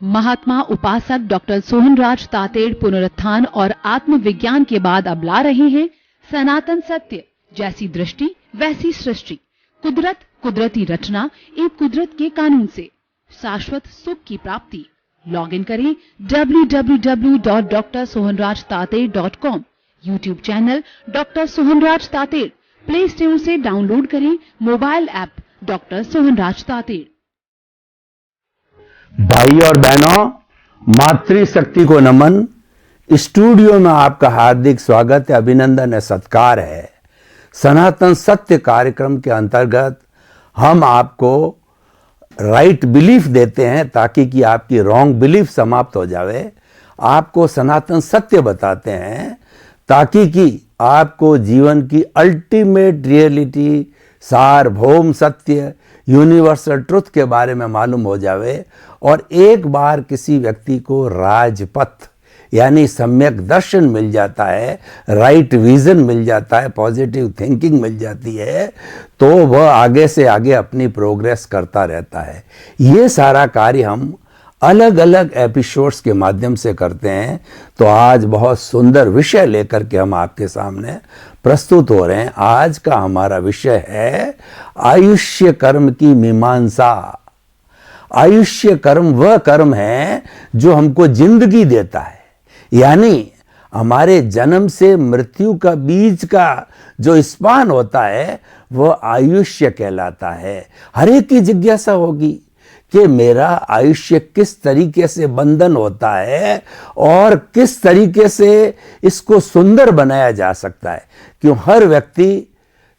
महात्मा उपासक डॉक्टर सोहनराज तातेड़ पुनरुत्थान और आत्मविज्ञान के बाद अब ला रहे हैं सनातन सत्य, जैसी दृष्टि वैसी सृष्टि, कुदरत, कुदरती रचना एक कुदरत के कानून से शाश्वत सुख की प्राप्ति। लॉग इन करें www.drsohanrajtater.com, YouTube channel doctor Sohanraj Tated, play store से डाउनलोड करें mobile app doctor Sohanraj Tated. भाई और बहनों, मातृशक्ति को नमन। स्टूडियो में आपका हार्दिक स्वागत है, अभिनंदन है, सत्कार है। सनातन सत्य कार्यक्रम के अंतर्गत हम आपको राइट बिलीफ देते हैं ताकि कि आपकी रॉन्ग बिलीफ समाप्त हो जावे। आपको सनातन सत्य बताते हैं ताकि कि आपको जीवन की अल्टीमेट रियलिटी, सार्वभौम सत्य, यूनिवर्सल ट्रुथ के बारे में मालूम हो जावे और एक बार किसी व्यक्ति को राजपथ यानी सम्यक दर्शन मिल जाता है, राइट विजन मिल जाता है, पॉजिटिव थिंकिंग मिल जाती है, तो वह आगे से आगे अपनी प्रोग्रेस करता रहता है। ये सारा कार्य हम अलग अलग एपिसोड्स के माध्यम से करते हैं। तो आज बहुत सुंदर विषय लेकर के हम आपके सामने प्रस्तुत हो रहे हैं। आज का हमारा विषय है आयुष्य कर्म की मीमांसा। आयुष्य कर्म वह कर्म है जो हमको जिंदगी देता है, यानी हमारे जन्म से मृत्यु का बीच का जो स्पान होता है वह आयुष्य कहलाता है। हर एक की जिज्ञासा होगी कि मेरा आयुष्य किस तरीके से बंधन होता है और किस तरीके से इसको सुंदर बनाया जा सकता है। क्यों हर व्यक्ति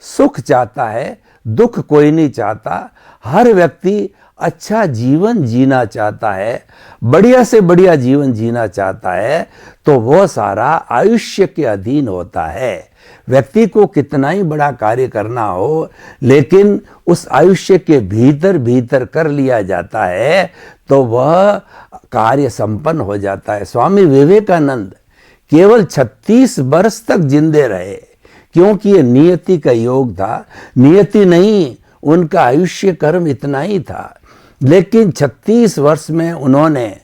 सुख चाहता है, दुख कोई नहीं चाहता। हर व्यक्ति अच्छा जीवन जीना चाहता है, बढ़िया से बढ़िया जीवन जीना चाहता है, तो वो सारा आयुष्य के अधीन होता है। व्यक्ति को कितना ही बड़ा कार्य करना हो, लेकिन उस आयुष्य के भीतर भीतर कर लिया जाता है तो वह कार्य संपन्न हो जाता है। स्वामी विवेकानंद केवल 36 वर्ष तक जिंदे रहे, क्योंकि ये नियति का योग था। नियति नहीं, उनका आयुष्य कर्म इतना ही था, लेकिन 36 वर्ष में उन्होंने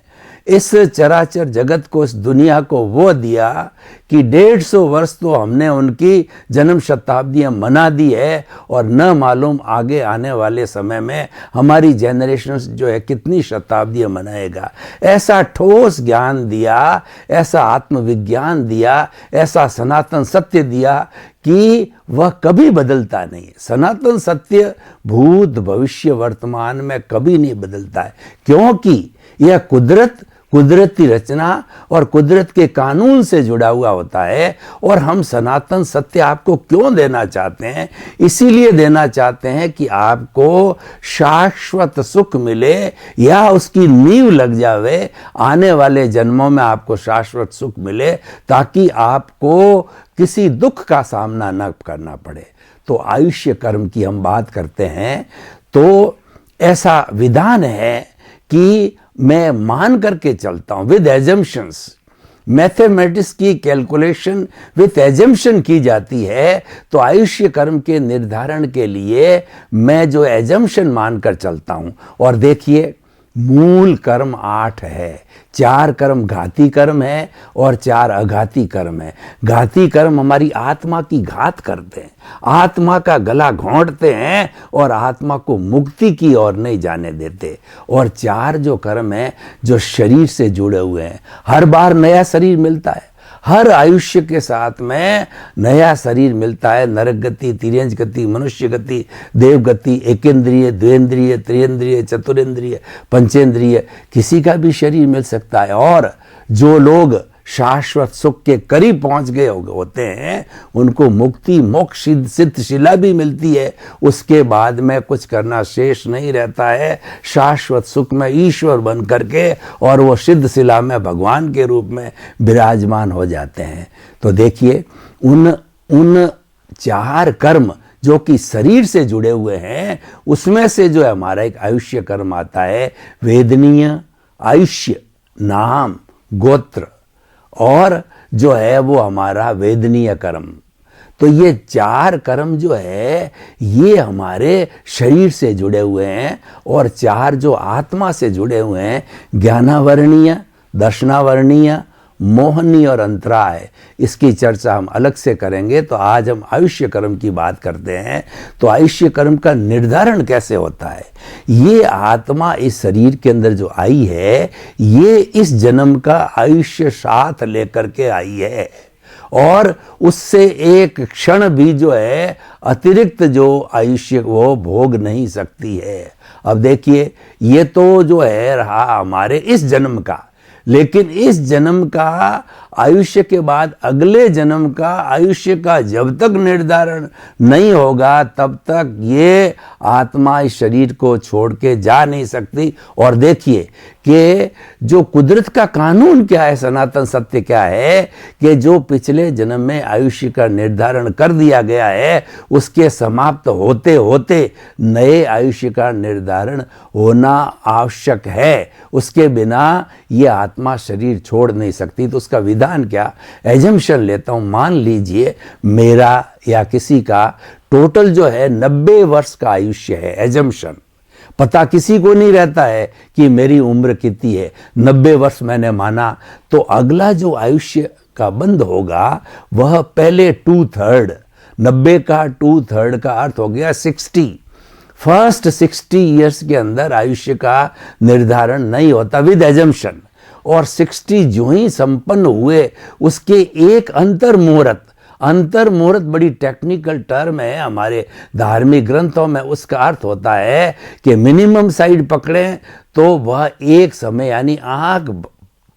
इस चराचर जगत को, इस दुनिया को वो दिया कि 150 वर्ष तो हमने उनकी जन्म शताब्दियां मना दी है और न मालूम आगे आने वाले समय में हमारी जनरेशन जो है कितनी शताब्दियां मनाएगा। ऐसा ठोस ज्ञान दिया, ऐसा आत्मविज्ञान दिया, ऐसा सनातन सत्य दिया कि वह कभी बदलता नहीं है। सनातन सत्य भूत भविष्य वर्तमान में कभी नहीं बदलता है, क्योंकि यह कुदरती रचना और कुदरत के कानून से जुड़ा हुआ होता है। और हम सनातन सत्य आपको क्यों देना चाहते हैं? इसीलिए देना चाहते हैं कि आपको शाश्वत सुख मिले या उसकी नींव लग जावे, आने वाले जन्मों में आपको शाश्वत सुख मिले, ताकि आपको किसी दुख का सामना न करना पड़े। तो आयुष्य कर्म की हम बात करते हैं तो ऐसा विधान है कि मैं मान करके चलता हूं विद एजम्पशंस। मैथमेटिक्स की कैलकुलेशन विद एजम्पशन की जाती है, तो आयुष्य कर्म के निर्धारण के लिए मैं जो एजम्पशन मानकर चलता हूं। और देखिए, मूल कर्म 8 है। 4 कर्म घाती कर्म है और 4 अघाती कर्म है। घाती कर्म हमारी आत्मा की घात करते हैं, आत्मा का गला घोंटते हैं और आत्मा को मुक्ति की ओर नहीं जाने देते। और 4 जो कर्म है जो शरीर से जुड़े हुए हैं, हर बार नया शरीर मिलता है, हर आयुष्य के साथ में नया शरीर मिलता है। नरक गति, तिर्यंज गति, मनुष्य गति, देव गति, एकेंद्रिय, द्वेंद्रिय, त्रियेंद्रिय, चतुरेंद्रिय, पंचेंद्रिय, किसी का भी शरीर मिल सकता है। और जो लोग शाश्वत सुख के करीब पहुंच गए होते हैं, उनको मुक्ति, मोक्ष, सिद्ध शिला भी मिलती है। उसके बाद में कुछ करना शेष नहीं रहता है। शाश्वत सुख में ईश्वर बन करके और वो सिद्ध शिला में भगवान के रूप में विराजमान हो जाते हैं। तो देखिए, उन 4 कर्म जो कि शरीर से जुड़े हुए हैं, उसमें से जो है हमारा एक आयुष्य कर्म आता है, वेदनीय आयुष्य, नाम, गोत्र, और जो है वो हमारा वेदनीय कर्म। तो ये 4 कर्म जो है ये हमारे शरीर से जुड़े हुए हैं, और 4 जो आत्मा से जुड़े हुए हैं, ज्ञानावरणीय, दर्शनावरणीय, मोहनी और अंतराय। इसकी चर्चा हम अलग से करेंगे। तो आज हम आयुष्य कर्म की बात करते हैं। तो आयुष्य कर्म का निर्धारण कैसे होता है? ये आत्मा इस शरीर के अंदर जो आई है, ये इस जन्म का आयुष्य साथ लेकर के आई है, और उससे एक क्षण भी जो है अतिरिक्त जो आयुष्य वो भोग नहीं सकती है। अब देखिए, ये तो जो है रहा हमारे इस जन्म का, लेकिन इस जन्म का आयुष्य के बाद अगले जन्म का आयुष्य का जब तक निर्धारण नहीं होगा, तब तक ये आत्मा इस शरीर को छोड़ के जा नहीं सकती। और देखिए कि जो कुदरत का कानून क्या है, सनातन सत्य क्या है, कि जो पिछले जन्म में आयुष्य का निर्धारण कर दिया गया है, उसके समाप्त होते होते नए आयुष्य का निर्धारण होना आवश्यक है। उसके बिना ये आत्मा शरीर छोड़ नहीं सकती। तो उसका विधान क्या? एजम्पशन लेता हूं, मान लीजिए मेरा या किसी का टोटल जो है 90 वर्ष का आयुष्य है। एजम्पशन, पता किसी को नहीं रहता है कि मेरी उम्र कितनी है। 90 वर्ष मैंने माना, तो अगला जो आयुष्य का बंद होगा वह पहले 2/3, 90 का 2/3 का अर्थ हो गया 60। फर्स्ट 60 ईयर्स के अंदर आयुष्य का निर्धारण नहीं होता विद एजम्पशन, और 60 जो ही संपन्न हुए उसके एक अंतर मुहूर्त बड़ी टेक्निकल टर्म है हमारे धार्मिक ग्रंथों में। उसका अर्थ होता है कि मिनिमम साइड पकड़ें तो वह एक समय, यानी आंख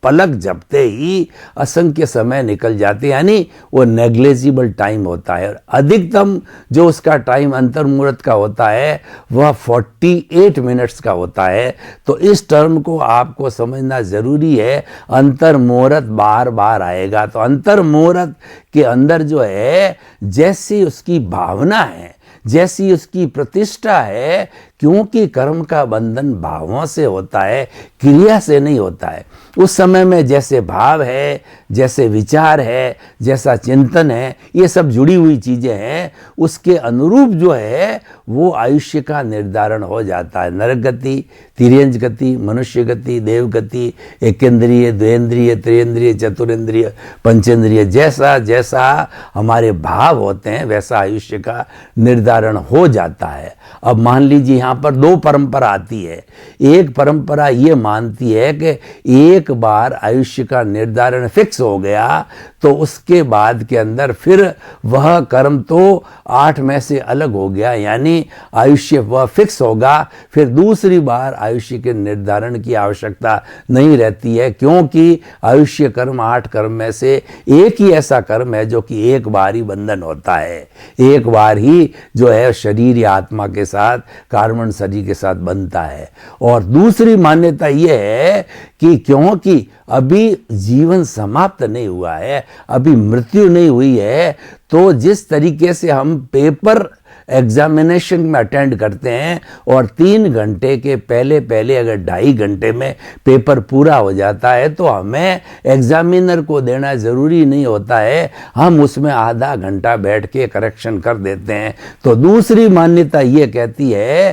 पलक झपते ही असंख्य समय निकल जाते, यानी वो नेग्लेजिबल टाइम होता है। और अधिकतम जो उसका टाइम अंतर मुहूर्त का होता है वह 48 मिनट्स का होता है। तो इस टर्म को आपको समझना जरूरी है। अंतर मुहूर्त बार बार आएगा, तो अंतर मुहूर्त के अंदर जो है जैसी उसकी भावना है, जैसी उसकी प्रतिष्ठा है, क्योंकि कर्म का बंधन भावों से होता है, क्रिया से नहीं होता है। उस समय में जैसे भाव है, जैसे विचार है, जैसा चिंतन है, ये सब जुड़ी हुई चीजें हैं, उसके अनुरूप जो है वो आयुष्य का निर्धारण हो जाता है। नरक गति, तिर्यंज गति, मनुष्य गति, देव गति, एकेंद्रिय, द्वेंद्रिय, त्रियेंद्रिय, चतुरेंद्रिय, पंचेंद्रिय, जैसा जैसा हमारे भाव होते हैं वैसा आयुष्य का निर्धारण हो जाता है। अब मान लीजिए यहाँ पर 2 परंपरा आती है। एक परंपरा ये मानती है कि एक बार आयुष्य का निर्धारण फिक्स हो गया तो उसके बाद के अंदर फिर वह कर्म तो 8 में से अलग हो गया, यानी आयुष्य वह फिक्स होगा, फिर दूसरी बार आयुष्य के निर्धारण की आवश्यकता नहीं रहती है, क्योंकि आयुष्य कर्म 8 कर्म में से एक ही ऐसा कर्म है जो कि एक बार ही बंधन होता है, एक बार ही जो है शरीर या आत्मा के साथ, कार्बन शरीर के साथ बनता है। और दूसरी मान्यता यह है कि क्योंकि अभी जीवन समाप्त नहीं हुआ है, अभी मृत्यु नहीं हुई है, तो जिस तरीके से हम पेपर एग्जामिनेशन में अटेंड करते हैं और 3 घंटे के पहले पहले अगर 2.5 घंटे में पेपर पूरा हो जाता है तो हमें एग्जामिनर को देना ज़रूरी नहीं होता है, हम उसमें आधा घंटा बैठ के करेक्शन कर देते हैं। तो दूसरी मान्यता ये कहती है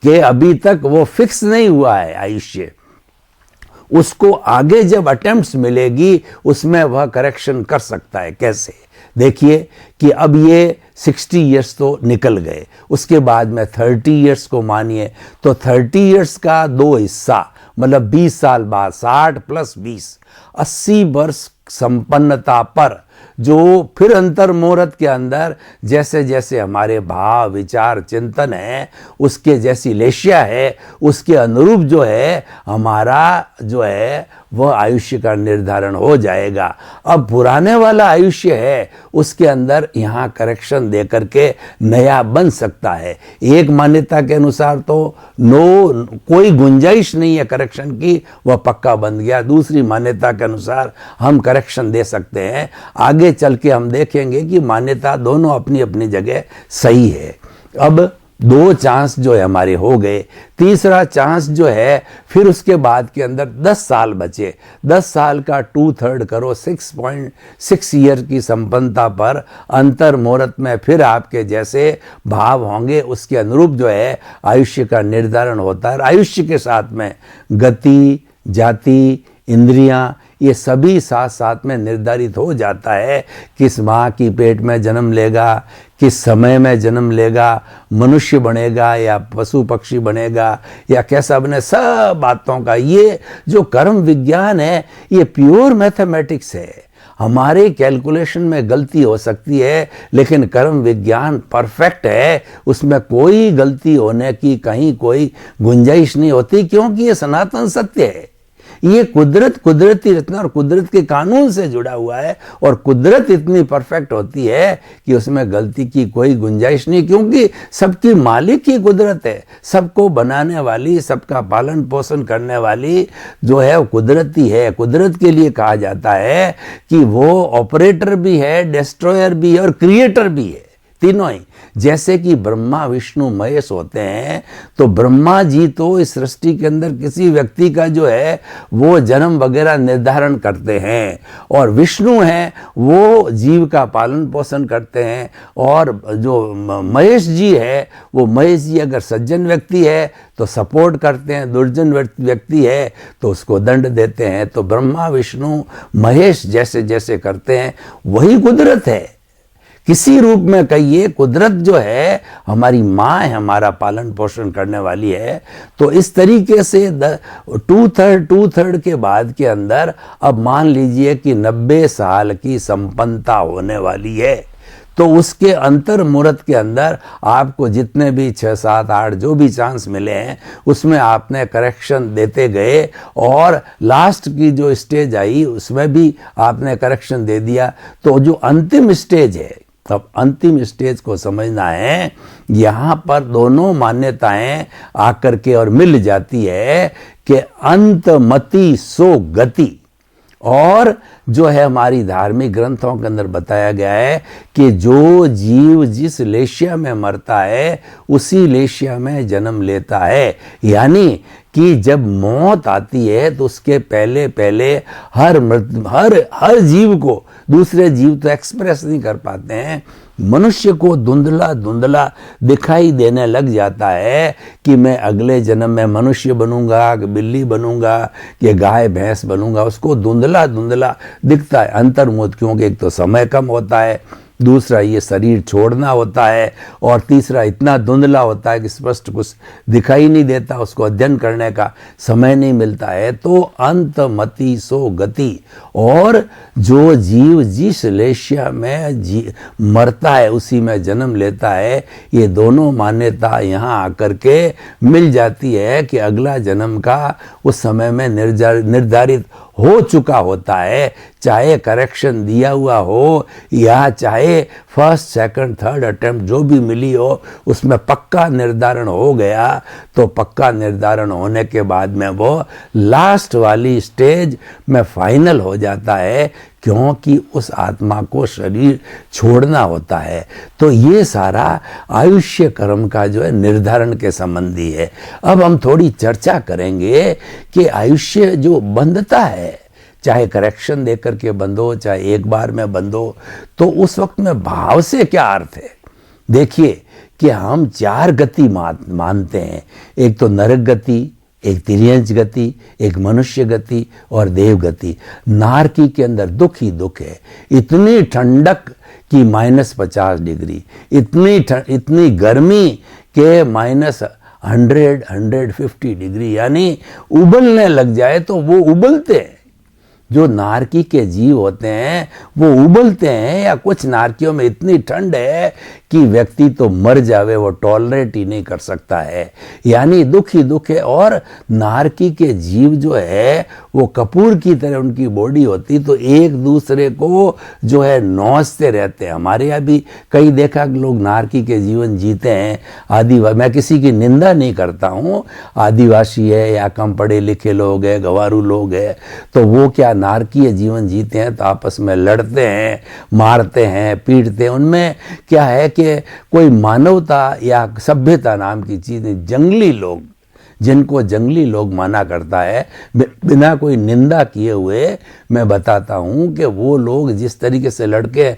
कि अभी तक वो फिक्स नहीं हुआ है आयुष्य, उसको आगे जब अटेम्प्ट्स मिलेगी उसमें वह करेक्शन कर सकता है। कैसे? देखिए कि अब ये 60 इयर्स तो निकल गए, उसके बाद में 30 इयर्स को मानिए, तो 30 इयर्स का 2 हिस्सा, मतलब 20 साल बाद 60 + 20, 80 वर्ष संपन्नता पर जो फिर अंतर मुहूर्त के अंदर जैसे जैसे हमारे भाव, विचार, चिंतन है, उसके जैसी लेशिया है, उसके अनुरूप जो है हमारा जो है वह आयुष्य का निर्धारण हो जाएगा। अब पुराने वाला आयुष्य है उसके अंदर यहाँ करेक्शन दे करके नया बन सकता है। एक मान्यता के अनुसार तो कोई गुंजाइश नहीं है करेक्शन की, वह पक्का बन गया। दूसरी मान्यता के अनुसार हम करेक्शन दे सकते हैं। आगे चल के हम देखेंगे कि मान्यता दोनों अपनी अपनी जगह सही है। अब 2 चांस जो है हमारे हो गए। तीसरा चांस जो है फिर उसके बाद के अंदर 10 साल बचे। 10 साल का 2/3 करो 6.6 ईयर की संपन्नता पर अंतर मुहूर्त में फिर आपके जैसे भाव होंगे, उसके अनुरूप जो है आयुष्य का निर्धारण होता है। आयुष्य के साथ में गति, जाति, इंद्रियां, ये सभी साथ साथ में निर्धारित हो जाता है। किस माँ की पेट में जन्म लेगा, किस समय में जन्म लेगा, मनुष्य बनेगा या पशु पक्षी बनेगा या कैसा बने, सब बातों का ये जो कर्म विज्ञान है ये प्योर मैथमेटिक्स है। हमारे कैलकुलेशन में गलती हो सकती है लेकिन कर्म विज्ञान परफेक्ट है, उसमें कोई गलती होने की कहीं कोई गुंजाइश नहीं होती, क्योंकि ये सनातन सत्य है। ये कुदरती रचना और कुदरत के कानून से जुड़ा हुआ है और कुदरत इतनी परफेक्ट होती है कि उसमें गलती की कोई गुंजाइश नहीं, क्योंकि सबकी मालिक ही कुदरत है। सबको बनाने वाली, सबका पालन पोषण करने वाली जो है वो कुदरत ही है। कुदरत के लिए कहा जाता है कि वो ऑपरेटर भी है, डिस्ट्रॉयर भी है और क्रिएटर भी है, तीनों ही। जैसे कि ब्रह्मा विष्णु महेश होते हैं, तो ब्रह्मा जी तो इस सृष्टि के अंदर किसी व्यक्ति का जो है वो जन्म वगैरह निर्धारण करते हैं, और विष्णु हैं वो जीव का पालन पोषण करते हैं, और जो महेश जी है वो महेश जी अगर सज्जन व्यक्ति है तो सपोर्ट करते हैं, दुर्जन व्यक्ति है तो उसको दंड देते हैं। तो ब्रह्मा विष्णु महेश जैसे जैसे करते हैं वही कुदरत है। किसी रूप में कहिए, कुदरत जो है हमारी माँ है, हमारा पालन पोषण करने वाली है। तो इस तरीके से 2/3 के बाद के अंदर अब मान लीजिए कि 90 साल की संपन्नता होने वाली है, तो उसके अंतर मुहूर्त के अंदर आपको जितने भी 6, 7, 8 जो भी चांस मिले हैं उसमें आपने करेक्शन देते गए, और लास्ट की जो स्टेज आई उसमें भी आपने करेक्शन दे दिया। तो जो अंतिम स्टेज है, तब अंतिम स्टेज को समझना है। यहाँ पर दोनों मान्यताएं आकर के और मिल जाती है कि अंतमति सो गति, और जो है हमारी धार्मिक ग्रंथों के अंदर बताया गया है कि जो जीव जिस लेशिया में मरता है उसी लेशिया में जन्म लेता है। यानी कि जब मौत आती है तो उसके पहले पहले हर जीव को, दूसरे जीव तो एक्सप्रेस नहीं कर पाते हैं, मनुष्य को धुंधला धुंधला दिखाई देने लग जाता है कि मैं अगले जन्म में मनुष्य बनूंगा कि बिल्ली बनूंगा कि गाय भैंस बनूंगा। उसको धुंधला धुंधला दिखता है अंतर्मुख, क्योंकि एक तो समय कम होता है, दूसरा ये शरीर छोड़ना होता है, और तीसरा इतना धुंधला होता है कि स्पष्ट कुछ दिखाई नहीं देता, उसको अध्ययन करने का समय नहीं मिलता है। तो अंतमति सो गति, और जो जीव जिस लेशिया में मरता है उसी में जन्म लेता है। ये दोनों मान्यता यहाँ आकर के मिल जाती है कि अगला जन्म का उस समय में निर्धारित हो चुका होता है, चाहे करेक्शन दिया हुआ हो या चाहे फर्स्ट सेकंड थर्ड अटेम्प्ट जो भी मिली हो उसमें पक्का निर्धारण हो गया। तो पक्का निर्धारण होने के बाद में वो लास्ट वाली स्टेज में फाइनल हो जाता है, क्योंकि उस आत्मा को शरीर छोड़ना होता है। तो ये सारा आयुष्य कर्म का जो है निर्धारण के संबंधी है। अब हम थोड़ी चर्चा करेंगे कि आयुष्य जो बंधता है, चाहे करेक्शन देकर के बंधो चाहे एक बार में बंधो, तो उस वक्त में भाव से क्या अर्थ है। देखिए कि हम 4 गति मानते हैं, एक तो नरक गति, एक तिर्यंच गति, एक मनुष्य गति और देव गति। नारकी के अंदर दुख ही दुख है, इतनी ठंडक की -50 डिग्री, इतनी गर्मी के -150 डिग्री, यानी उबलने लग जाए तो वो उबलते हैं। जो नारकी के जीव होते हैं वो उबलते हैं, या कुछ नारकियों में इतनी ठंड है कि व्यक्ति तो मर जावे, वो टॉलरेट ही नहीं कर सकता है, यानी दुख ही दुख है। और नारकी के जीव जो है वो कपूर की तरह उनकी बॉडी होती तो एक दूसरे को जो है नौचते रहते हैं। हमारे यहाँ भी कई देखा कि लोग नारकी के जीवन जीते हैं। आदिवासी, मैं किसी की निंदा नहीं करता हूँ, आदिवासी है या कम पढ़े लिखे लोग हैं, गंवारू लोग हैं, तो वो क्या नारकीय जीवन जीते हैं, तो आपस में लड़ते हैं, मारते हैं, पीटते हैं। उनमें क्या है कि कोई मानवता या सभ्यता नाम की चीज नहीं। जंगली लोग, जिनको जंगली लोग माना करता है, बिना कोई निंदा किए हुए मैं बताता हूं कि वो लोग जिस तरीके से लड़ते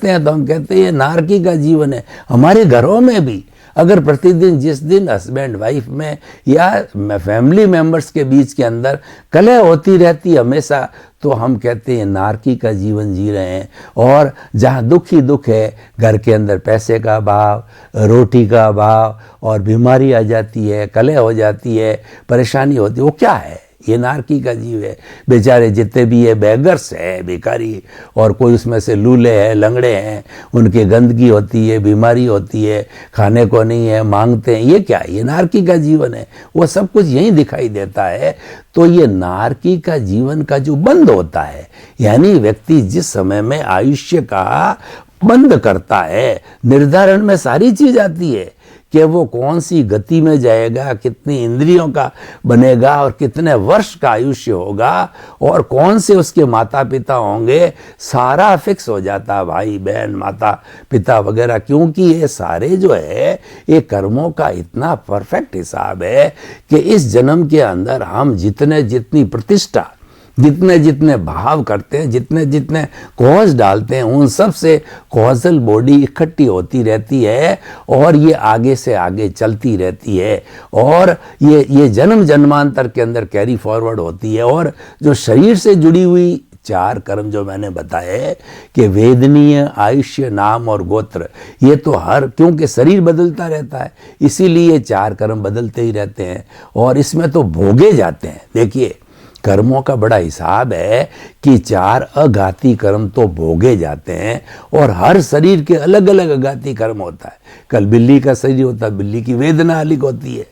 हैं तो हम कहते हैं ये नारकी का जीवन है। हमारे घरों में भी अगर प्रतिदिन जिस दिन हस्बैंड वाइफ में या फैमिली मेंबर्स के बीच के अंदर कलह होती रहती हमेशा, तो हम कहते हैं नारकी का जीवन जी रहे हैं। और जहाँ दुख ही दुख है, घर के अंदर पैसे का अभाव, रोटी का अभाव और बीमारी आ जाती है, कलह हो जाती है, परेशानी होती है, वो क्या है? ये नारकी का जीव है। बेचारे जितने भी ये बेगर्स है, भिखारी, और कोई उसमें से लूले हैं, लंगड़े हैं, उनके गंदगी होती है, बीमारी होती है, खाने को नहीं है, मांगते हैं, ये क्या है? ये नारकी का जीवन है। वो सब कुछ यही दिखाई देता है। तो ये नारकी का जीवन का जो बंद होता है, यानी व्यक्ति जिस समय में आयुष्य का बंद करता है, निर्धारण में सारी चीज आती है कि वो कौन सी गति में जाएगा, कितनी इंद्रियों का बनेगा और कितने वर्ष का आयुष्य होगा और कौन से उसके माता पिता होंगे, सारा फिक्स हो जाता है, भाई बहन माता पिता वगैरह। क्योंकि ये सारे जो है ये कर्मों का इतना परफेक्ट हिसाब है कि इस जन्म के अंदर हम जितनी प्रतिष्ठा, जितने भाव करते हैं, जितने कॉज डालते हैं, उन सब से कॉजल बॉडी इकट्ठी होती रहती है और ये आगे से आगे चलती रहती है और ये जन्म जन्मांतर के अंदर कैरी फॉरवर्ड होती है। और जो शरीर से जुड़ी हुई 4 कर्म जो मैंने बताए कि वेदनीय, आयुष्य, नाम और गोत्र, ये तो क्योंकि शरीर बदलता रहता है इसीलिए 4 कर्म बदलते ही रहते हैं और इसमें तो भोगे जाते हैं। देखिए, कर्मों का बड़ा हिसाब है कि 4 अघाती कर्म तो भोगे जाते हैं और हर शरीर के अलग अलग अघाती कर्म होता है। कल बिल्ली का शरीर होता है, बिल्ली की वेदना अलग होती है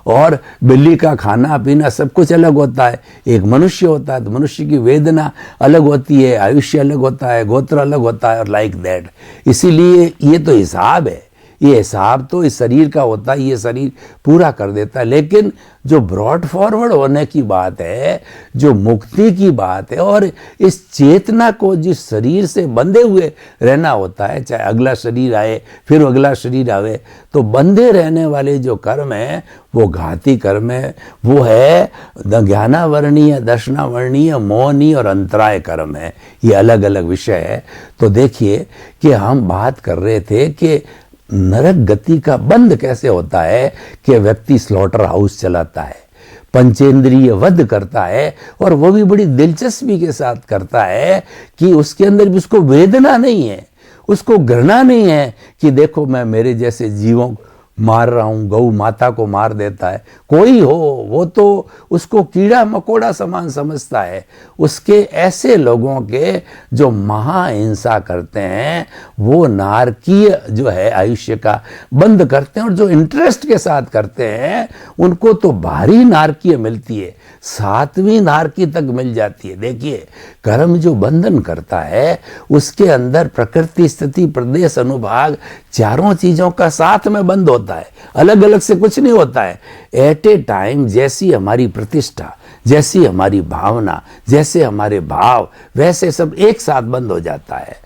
और बिल्ली का खाना पीना सब कुछ अलग होता है। एक मनुष्य होता है तो मनुष्य की वेदना अलग होती है, आयुष्य अलग होता है, गोत्र अलग होता है और लाइक दैट। इसीलिए ये तो हिसाब है, ये हिसाब तो इस शरीर का होता है, ये शरीर पूरा कर देता है। लेकिन जो ब्रॉड फॉरवर्ड होने की बात है, जो मुक्ति की बात है और इस चेतना को जिस शरीर से बंधे हुए रहना होता है, चाहे अगला शरीर आए फिर अगला शरीर आवे, तो बंधे रहने वाले जो कर्म है वो घाती कर्म है। वो है ज्ञानावर्णीय, दर्शनावर्णीय, मोहनीय और अंतराय कर्म है। ये अलग अलग विषय है। तो देखिए कि हम बात कर रहे थे कि नरक गति का बंद कैसे होता है कि व्यक्ति स्लॉटर हाउस चलाता है, पंचेंद्रिय वध करता है और वो भी बड़ी दिलचस्पी के साथ करता है कि उसके अंदर भी उसको वेदना नहीं है, उसको घृणा नहीं है कि देखो मैं मेरे जैसे जीवों मार रहा हूं, गौ माता को मार देता है। कोई हो, वो तो उसको कीड़ा मकोड़ा समान समझता है। उसके ऐसे लोगों के जो महाहिंसा करते हैं वो नारकीय जो है आयुष्य का बंद करते हैं और जो इंटरेस्ट के साथ करते हैं उनको तो भारी नारकीय मिलती है, 7वीं नारकी तक मिल जाती है। देखिए, कर्म जो बंधन करता है उसके अंदर प्रकृति, स्थिति, प्रदेश, अनुभाग, चारों चीजों का साथ में बंद होता है, अलग अलग से कुछ नहीं होता है। एट ए टाइम जैसी हमारी प्रतिष्ठा, जैसी हमारी भावना, जैसे हमारे भाव, वैसे सब एक साथ बंद हो जाता है।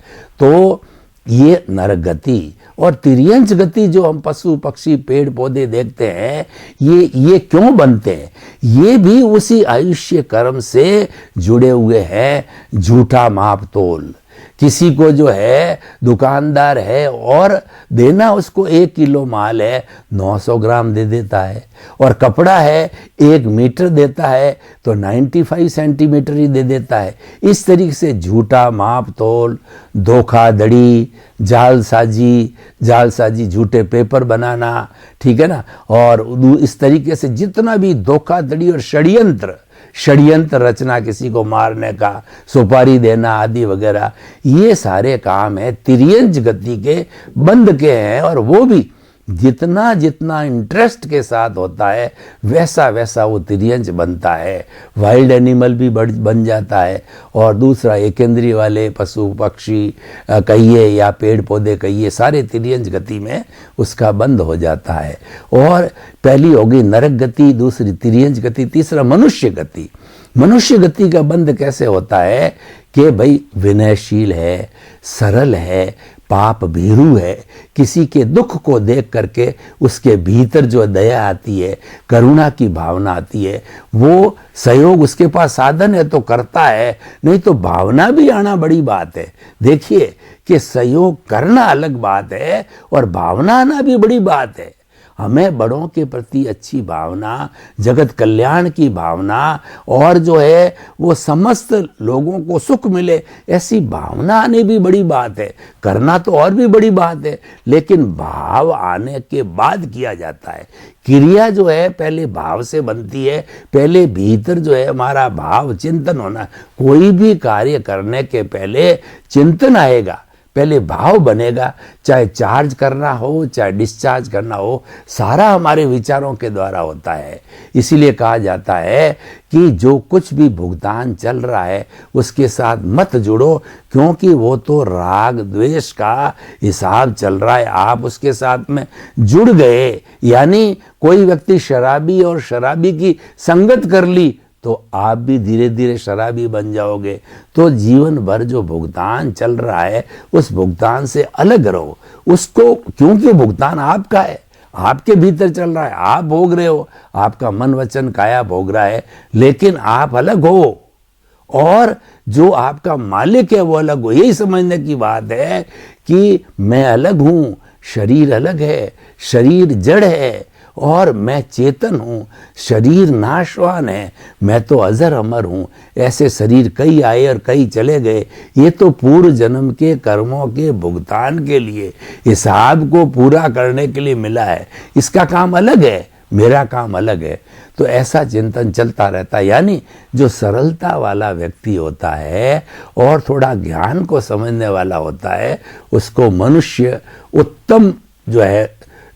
तो ये नरक गति और तिर्यंच गति जो हम पशु पक्षी पेड़ पौधे देखते हैं, ये क्यों बनते हैं? ये भी उसी आयुष्य कर्म से जुड़े हुए हैं। झूठा माप तोल, किसी को जो है दुकानदार है और देना उसको 1 किलो माल है 900 ग्राम दे देता है, और कपड़ा है 1 मीटर देता है तो 95 सेंटीमीटर ही दे देता है। इस तरीके से झूठा माप तोल, धोखाधड़ी, जालसाजी, झूठे पेपर बनाना, ठीक है ना, और इस तरीके से जितना भी धोखाधड़ी और षड्यंत्र रचना, किसी को मारने का, सुपारी देना आदि वगैरह, ये सारे काम है तिर्यंच गति के बंद के हैं और वो भी जितना जितना इंटरेस्ट के साथ होता है वैसा वैसा वो तिर्यंच बनता है, वाइल्ड एनिमल भी बन जाता है। और दूसरा एकेंद्रीय वाले पशु पक्षी कहिए या पेड़ पौधे कहिए, सारे तिर्यंच गति में उसका बंद हो जाता है। और पहली हो गई नरक गति, दूसरी तिर्यंच गति, तीसरा मनुष्य गति। मनुष्य गति का बंद कैसे होता है कि भाई विनयशील है, सरल है, पाप भीरू है, किसी के दुख को देख करके उसके भीतर जो दया आती है, करुणा की भावना आती है, वो सहयोग उसके पास साधन है तो करता है, नहीं तो भावना भी आना बड़ी बात है। देखिए कि सहयोग करना अलग बात है और भावना आना भी बड़ी बात है। हमें बड़ों के प्रति अच्छी भावना, जगत कल्याण की भावना और जो है वो समस्त लोगों को सुख मिले, ऐसी भावना आने भी बड़ी बात है। करना तो और भी बड़ी बात है, लेकिन भाव आने के बाद किया जाता है। क्रिया जो है पहले भाव से बनती है, पहले भीतर जो है हमारा भाव चिंतन होना। कोई भी कार्य करने के पहले चिंतन आएगा, पहले भाव बनेगा। चाहे चार्ज करना हो चाहे डिस्चार्ज करना हो, सारा हमारे विचारों के द्वारा होता है। इसीलिए कहा जाता है कि जो कुछ भी भुगतान चल रहा है उसके साथ मत जुड़ो, क्योंकि वो तो राग द्वेष का हिसाब चल रहा है। आप उसके साथ में जुड़ गए, यानी कोई व्यक्ति शराबी और शराबी की संगत कर ली तो आप भी धीरे धीरे शराबी बन जाओगे। तो जीवन भर जो भुगतान चल रहा है उस भुगतान से अलग रहो उसको, क्योंकि भुगतान आपका है, आपके भीतर चल रहा है, आप भोग रहे हो, आपका मन वचन काया भोग रहा है, लेकिन आप अलग हो और जो आपका मालिक है वो अलग हो। यही समझने की बात है कि मैं अलग हूं, शरीर अलग है, शरीर जड़ है और मैं चेतन हूं, शरीर नाशवान है, मैं तो अजर अमर हूं। ऐसे शरीर कई आए और कई चले गए, ये तो पूर्व जन्म के कर्मों के भुगतान के लिए, हिसाब को पूरा करने के लिए मिला है। इसका काम अलग है, मेरा काम अलग है। तो ऐसा चिंतन चलता रहता है। यानी जो सरलता वाला व्यक्ति होता है और थोड़ा ज्ञान को समझने वाला होता है, उसको मनुष्य उत्तम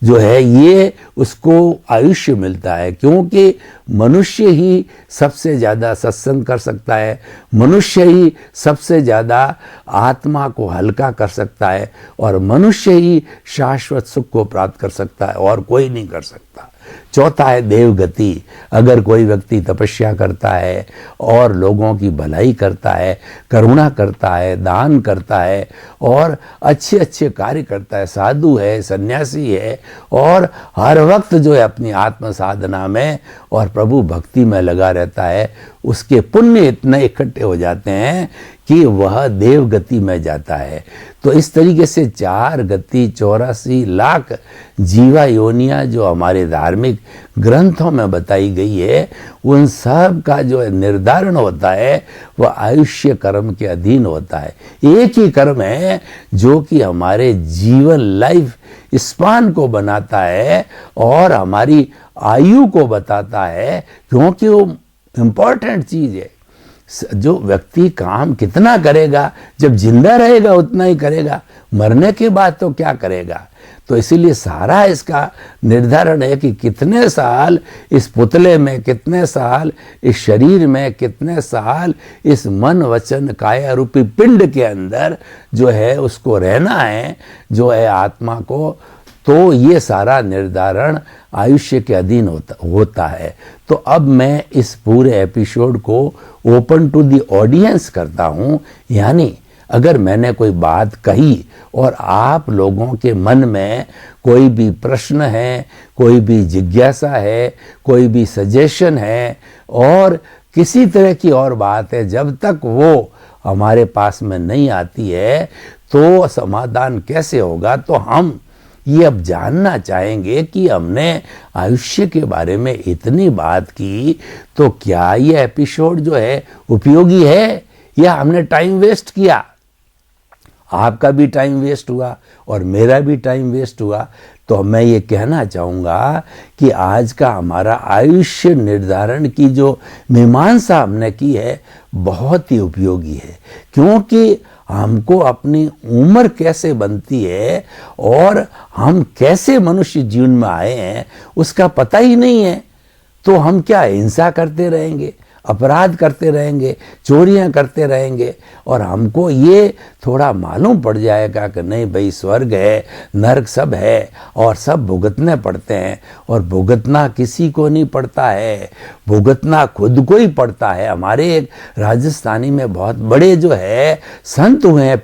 जो है ये उसको आयुष्य मिलता है, क्योंकि मनुष्य ही सबसे ज़्यादा सत्संग कर सकता है, मनुष्य ही सबसे ज़्यादा आत्मा को हल्का कर सकता है और मनुष्य ही शाश्वत सुख को प्राप्त कर सकता है, और कोई नहीं कर सकता। चौथा है देव गति। अगर कोई व्यक्ति तपस्या करता है और लोगों की भलाई करता है, करुणा करता है, दान करता है और अच्छे अच्छे कार्य करता है, साधु है, सन्यासी है और हर वक्त जो है अपनी आत्म साधना में और प्रभु भक्ति में लगा रहता है, उसके पुण्य इतने इकट्ठे हो जाते हैं कि वह देव गति में जाता है। तो इस तरीके से 4 गति 84 लाख जीवा योनियां जो हमारे धार्मिक ग्रंथों में बताई गई है, उन सब का जो निर्धारण होता है वह आयुष्य कर्म के अधीन होता है। एक ही कर्म है जो कि हमारे जीवन लाइफ स्पान को बनाता है और हमारी आयु को बताता है, क्योंकि वो इम्पोर्टेंट चीज है। जो व्यक्ति काम कितना करेगा, जब जिंदा रहेगा उतना ही करेगा, मरने के बाद तो क्या करेगा। तो इसीलिए सारा इसका निर्धारण है कि कितने साल इस पुतले में, कितने साल इस शरीर में, कितने साल इस मन वचन काया रूपी पिंड के अंदर जो है उसको रहना है, जो है आत्मा को। तो ये सारा निर्धारण आयुष्य के अधीन होता है। तो अब मैं इस पूरे एपिसोड को ओपन टू द ऑडियंस करता हूं, यानी अगर मैंने कोई बात कही और आप लोगों के मन में कोई भी प्रश्न है, कोई भी जिज्ञासा है, कोई भी सजेशन है और किसी तरह की और बात है, जब तक वो हमारे पास में नहीं आती है तो समाधान कैसे होगा। तो हम ये अब जानना चाहेंगे कि हमने आयुष्य के बारे में इतनी बात की, तो क्या ये एपिसोड जो है उपयोगी है या हमने टाइम वेस्ट किया। आपका भी टाइम वेस्ट हुआ और मेरा भी टाइम वेस्ट हुआ। तो मैं ये कहना चाहूँगा कि आज का हमारा आयुष्य निर्धारण की जो मीमांसा हमने की है बहुत ही उपयोगी है, क्योंकि हमको अपनी उम्र कैसे बनती है और हम कैसे मनुष्य जीवन में आए हैं उसका पता ही नहीं है। तो हम क्या हिंसा करते रहेंगे, अपराध करते रहेंगे, चोरियां करते रहेंगे और हमको ये थोड़ा मालूम पड़ जाएगा कि नहीं भाई स्वर्ग है, नरक सब है और सब भुगतने पड़ते हैं। और भुगतना किसी को नहीं पड़ता है, भुगतना खुद को ही पड़ता है। हमारे एक राजस्थानी में बहुत बड़े जो है संत हुए हैं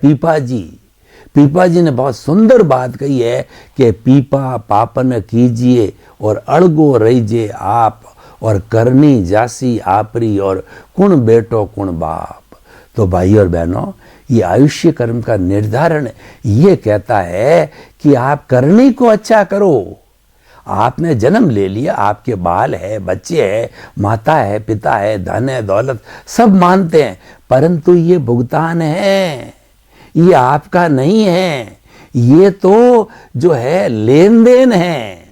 पीपा जी ने बहुत सुंदर बात कही है कि पीपा पापन कीजिए और अड़गो रहीजे आप और करनी जासी आपरी और कुण बेटो कुण बाप। तो भाई और बहनों, ये आयुष्य कर्म का निर्धारण ये कहता है कि आप करने को अच्छा करो। आपने जन्म ले लिया, आपके बाल है, बच्चे है, माता है, पिता है, धन है, दौलत सब मानते हैं, परंतु ये भुगतान है, ये आपका नहीं है। ये तो जो है लेन देन है।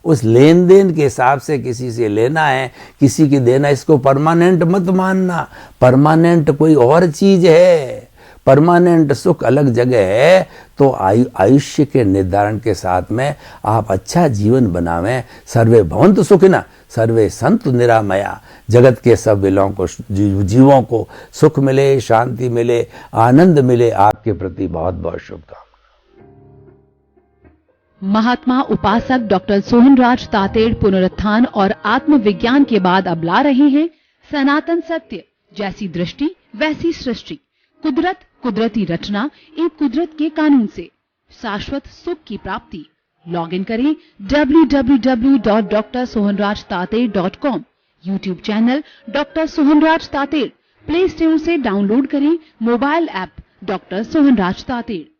उस लेन देन के हिसाब से किसी से लेना है, किसी की देना। इसको परमानेंट मत मानना। परमानेंट कोई और चीज है, परमानेंट सुख अलग जगह है। तो आयुष्य के निर्धारण के साथ में आप अच्छा जीवन बनावें। सर्वे भवन्तु सुखिनः सर्वे सन्तु निरामया। जगत के सब जीवों को सुख मिले, शांति मिले, आनंद मिले। आपके प्रति बहुत बहुत शुभकामनाएं। महात्मा उपासक डॉक्टर सोहनराज तातेड़ पुनरुत्थान और आत्मविज्ञान के बाद अब ला रहे हैं सनातन सत्य, जैसी दृष्टि वैसी सृष्टि, कुदरत, कुदरती रचना, एक कुदरत के कानून से शाश्वत सुख की प्राप्ति। लॉग इन करें www.drsohanrajtated.com। YouTube channel doctor Sohanraj Tated. Play store से डाउनलोड करें mobile app doctor Sohanraj Tated.